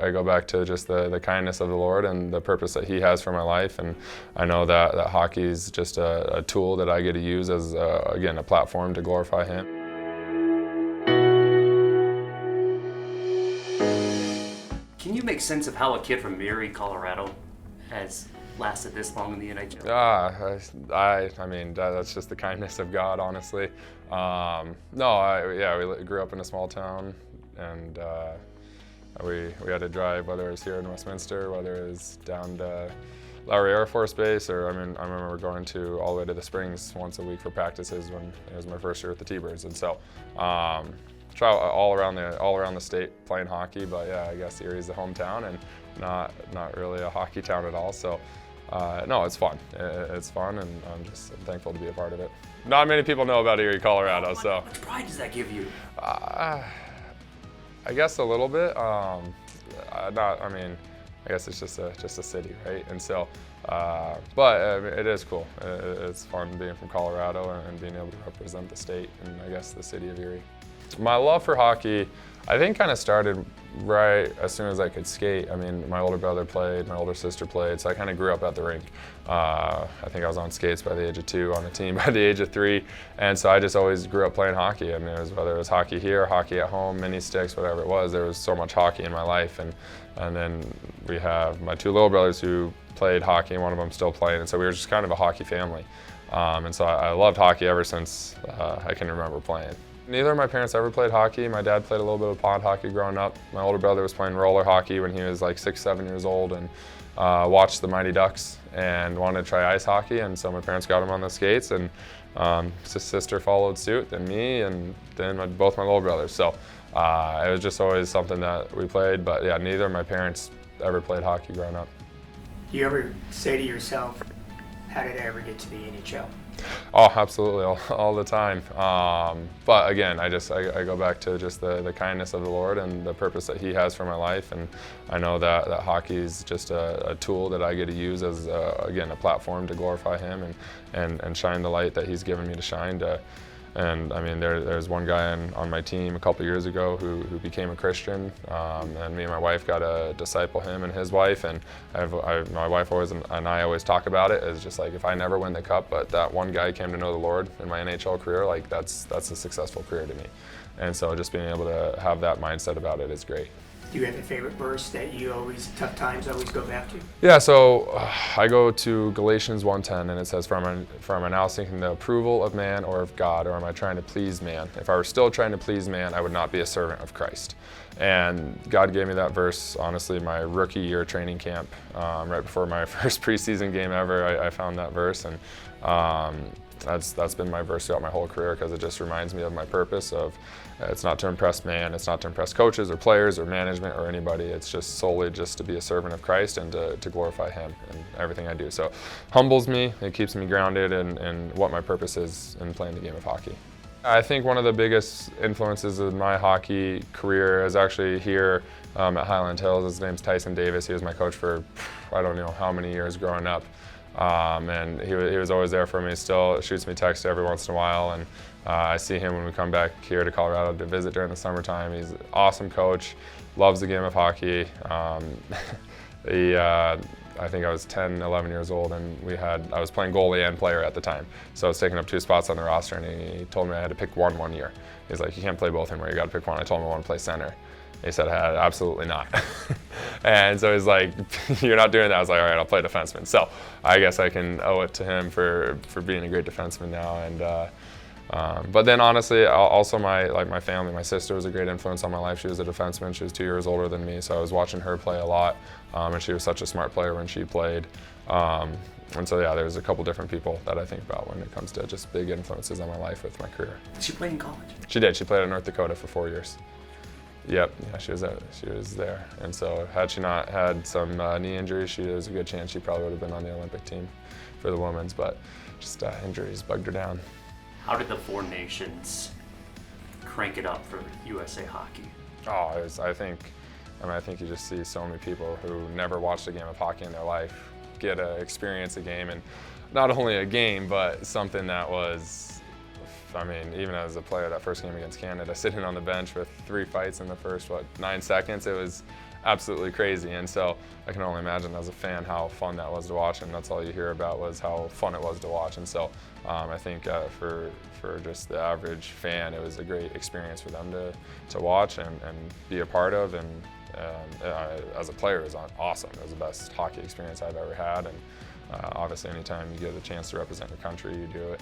I go back to just the kindness of the Lord and the purpose that He has for my life. And I know that hockey is just a tool that I get to use as, again, a platform to glorify Him. Can you make sense of how a kid from Erie, Colorado has lasted this long in the NHL? I mean, that's just the kindness of God, honestly. We grew up in a small town, and we had to drive, whether it was here in Westminster, whether it was down to Rivalry Air Force Base, or I remember going all the way to the Springs once a week for practices when it was my first year with the T-Birds, and so travel all around the state playing hockey. But yeah, I guess Erie's the hometown and not really a hockey town at all. So no, it's fun. It's fun, and I'm thankful to be a part of it. Not many people know about Erie, Colorado. So how much pride does that give you? I guess a little bit. I guess it's just a city, right? And so, but it is cool. It's fun being from Colorado and being able to represent the state and I guess the city of Erie. My love for hockey, I think, kind of started right as soon as I could skate. I mean, my older brother played, my older sister played, so I kind of grew up at the rink. I think I was on skates by the age of 2, on a team by the age of 3, and so I just always grew up playing hockey. I mean, whether it was hockey here, hockey at home, mini sticks, whatever it was, there was so much hockey in my life. And then we have my 2 little brothers who played hockey, and one of them still playing, and so we were just kind of a hockey family. And so I loved hockey ever since I can remember playing. Neither of my parents ever played hockey. My dad played a little bit of pond hockey growing up. My older brother was playing roller hockey when he was like 6, 7 years old, and watched the Mighty Ducks and wanted to try ice hockey, and so my parents got him on the skates, and his sister followed suit, then me, and then both my little brothers. So it was just always something that we played, but yeah, neither of my parents ever played hockey growing up. Do you ever say to yourself, how did I ever get to the NHL? Oh, absolutely, all the time. But again, I go back to just the kindness of the Lord and the purpose that He has for my life, and I know that hockey is just a tool that I get to use as, again, a platform to glorify Him and shine the light that He's given me to shine. And I mean, there's one guy on my team a couple years ago who became a Christian, and me and my wife got to disciple him and his wife. And my wife and I always talk about it as just like, if I never win the cup, but that one guy came to know the Lord in my NHL career, like that's a successful career to me. And so just being able to have that mindset about it is great. Do you have a favorite verse that you tough times always go back to? Yeah, so I go to Galatians 1:10, and it says, "For am I now seeking the approval of man or of God, or am I trying to please man? If I were still trying to please man, I would not be a servant of Christ." And God gave me that verse, honestly, my rookie year training camp, right before my first preseason game ever. I found that verse, and that's been my verse throughout my whole career, because it just reminds me of my purpose of it's not to impress man, it's not to impress coaches or players or management or anybody. It's just solely just to be a servant of Christ and to glorify Him in everything I do. So humbles me, it keeps me grounded in what my purpose is in playing the game of hockey. I think one of the biggest influences of my hockey career is actually here at Highland Hills. His name's Tyson Davis. He was my coach for I don't know how many years growing up. And he was always there for me, still shoots me texts every once in a while, and I see him when we come back here to Colorado to visit during the summertime. He's an awesome coach, loves the game of hockey. I think I was 10, 11 years old, and I was playing goalie and player at the time. So I was taking up 2 spots on the roster, and he told me I had to pick one year. He's like, you can't play both anymore, you got to pick one. I told him I want to play center. He said, absolutely not. And so he's like, you're not doing that. I was like, all right, I'll play defenseman. So I guess I can owe it to him for being a great defenseman now. And but then honestly, also my family, my sister was a great influence on my life. She was a defenseman. She was 2 years older than me, so I was watching her play a lot. And she was such a smart player when she played. And so yeah, there's a couple different people that I think about when it comes to just big influences on my life with my career. Did she play in college? She did. She played at North Dakota for 4 years. Yep, yeah, she was there. And so had she not had some knee injuries, there's a good chance she probably would have been on the Olympic team for the women's, but just injuries bugged her down. How did the 4 nations crank it up for USA Hockey? Oh, I think you just see so many people who never watched a game of hockey in their life get to experience a game, and not only a game, but something that was, I mean, even as a player, that first game against Canada, sitting on the bench with 3 fights in the first, 9 seconds, it was absolutely crazy. And so I can only imagine as a fan how fun that was to watch, and that's all you hear about was how fun it was to watch. And so I think for just the average fan, it was a great experience for them to watch and be a part of. And as a player, it was awesome. It was the best hockey experience I've ever had. And obviously, anytime you get a chance to represent your country, you do it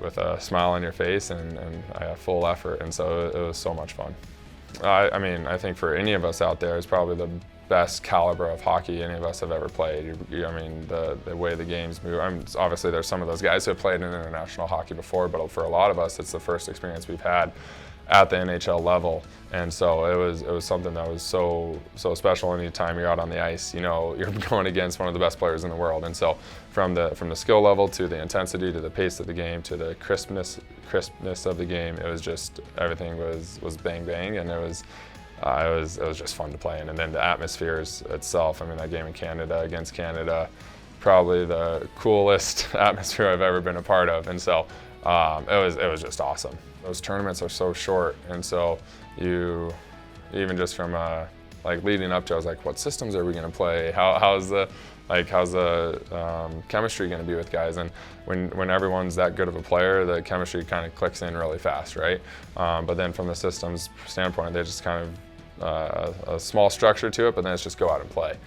with a smile on your face and full effort. And so it was so much fun. I mean, I think for any of us out there, it's probably the best caliber of hockey any of us have ever played. I mean, the way the games move. Obviously, there's some of those guys who have played in international hockey before, but for a lot of us, it's the first experience we've had at the NHL level. And so it was something that was so special. Anytime you're out on the ice, you know, you're going against one of the best players in the world. And so from the skill level to the intensity to the pace of the game to the crispness of the game, it was just everything was bang bang, and it was just fun to play in. And then the atmospheres itself. I mean, that game in Canada against Canada, probably the coolest atmosphere I've ever been a part of. And so it was just awesome. Those tournaments are so short, and so you, even just from like leading up to, I was like, what systems are we going to play? How's the chemistry going to be with guys? And when everyone's that good of a player, the chemistry kind of clicks in really fast, right? But then from the systems standpoint, they just kind of a small structure to it, but then it's just go out and play.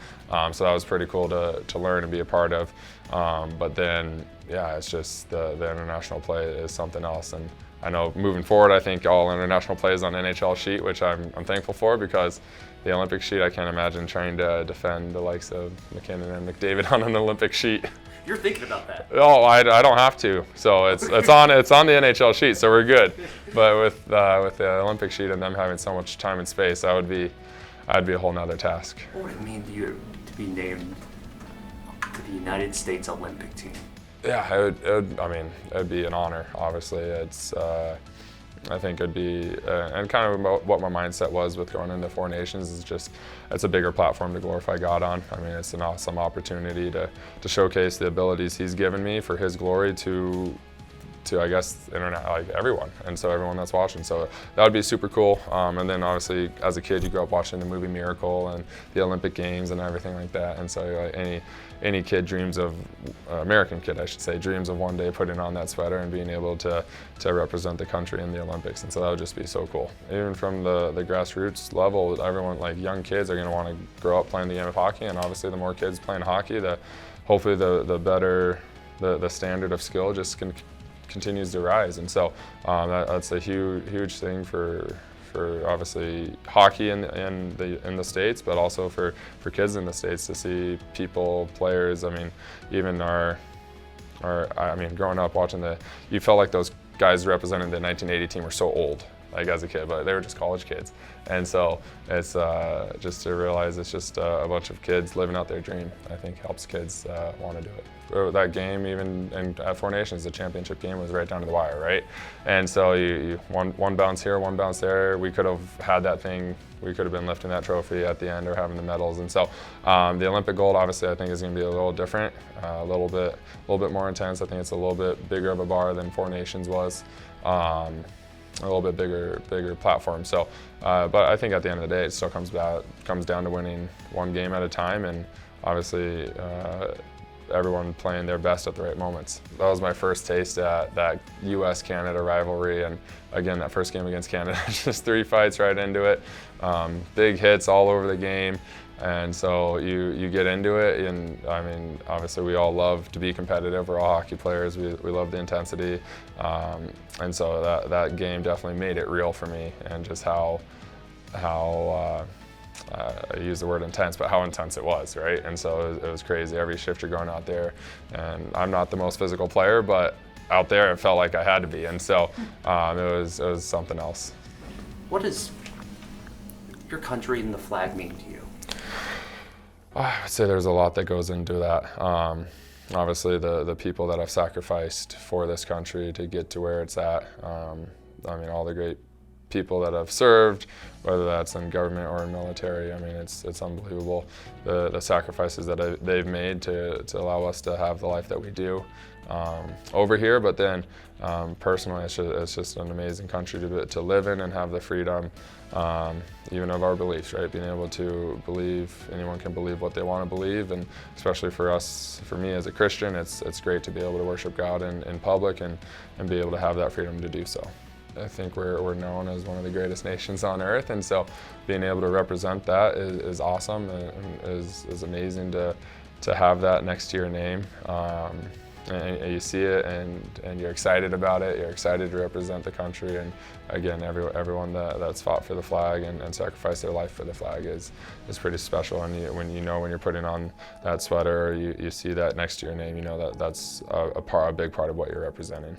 So that was pretty cool to learn and be a part of. But then, yeah, it's just the international play is something else. And I know moving forward, I think all international play is on NHL sheet, which I'm thankful for, because the Olympic sheet, I can't imagine trying to defend the likes of McKinnon and McDavid on an Olympic sheet. You're thinking about that. Oh, I don't have to. So it's on the NHL sheet, so we're good. But with the Olympic sheet and them having so much time and space, I'd be a whole nother task. What would it mean to you to be named to the United States Olympic team? Yeah, it'd be an honor. Obviously, I think it'd be, and kind of what my mindset was with going into Four Nations is just, it's a bigger platform to glorify God on. I mean, it's an awesome opportunity to showcase the abilities He's given me for His glory to I guess, like everyone, and so everyone that's watching. So that would be super cool. And then obviously, as a kid, you grew up watching the movie Miracle and the Olympic Games and everything like that. And so any kid dreams of, American kid, I should say, dreams of one day putting on that sweater and being able to represent the country in the Olympics. And so that would just be so cool. Even from the grassroots level, everyone, like young kids, are going to want to grow up playing the game of hockey. And obviously, the more kids playing hockey, hopefully the better the standard of skill just continues to rise. And so that's a huge thing for obviously hockey in the States, but also for kids in the States to see players. I mean, even growing up watching you felt like those guys representing the 1980 team were so old, like as a kid, but they were just college kids. And so it's just to realize it's just a bunch of kids living out their dream, I think helps kids want to do it. That game, even at Four Nations, the championship game was right down to the wire, right? And so you one bounce here, one bounce there. We could have had that thing. We could have been lifting that trophy at the end or having the medals. And so the Olympic gold, obviously, I think is going to be a little different, a little bit more intense. I think it's a little bit bigger of a bar than Four Nations was. A little bit bigger platform. So, but I think at the end of the day, it still comes down to winning one game at a time, and obviously everyone playing their best at the right moments. That was my first taste at that U.S.-Canada rivalry, and again, that first game against Canada, just 3 fights right into it, big hits all over the game. And so you get into it, and I mean, obviously we all love to be competitive. We're all hockey players. We love the intensity, and so that game definitely made it real for me, and just how I use the word intense, but how intense it was, right? And so it was crazy. Every shift you're going out there, and I'm not the most physical player, but out there it felt like I had to be, and so it was something else. What does your country and the flag mean to you? I would say there's a lot that goes into that. Obviously, the people that have sacrificed for this country to get to where it's at. I mean, all the great people that have served, whether that's in government or in military. I mean, it's unbelievable the sacrifices that they've made to allow us to have the life that we do over here. But then personally, it's just an amazing country to live in and have the freedom, even of our beliefs, right? Being able to believe, anyone can believe what they want to believe, and especially for us, for me as a Christian, it's great to be able to worship God in public and be able to have that freedom to do so. I think we're known as one of the greatest nations on earth, and so being able to represent that is awesome and is amazing to have that next to your name. And you see it and you're excited about it, you're excited to represent the country, and again, everyone that's fought for the flag and sacrificed their life for the flag is pretty special. And when you're putting on that sweater, or you see that next to your name, you know that's a big part of what you're representing.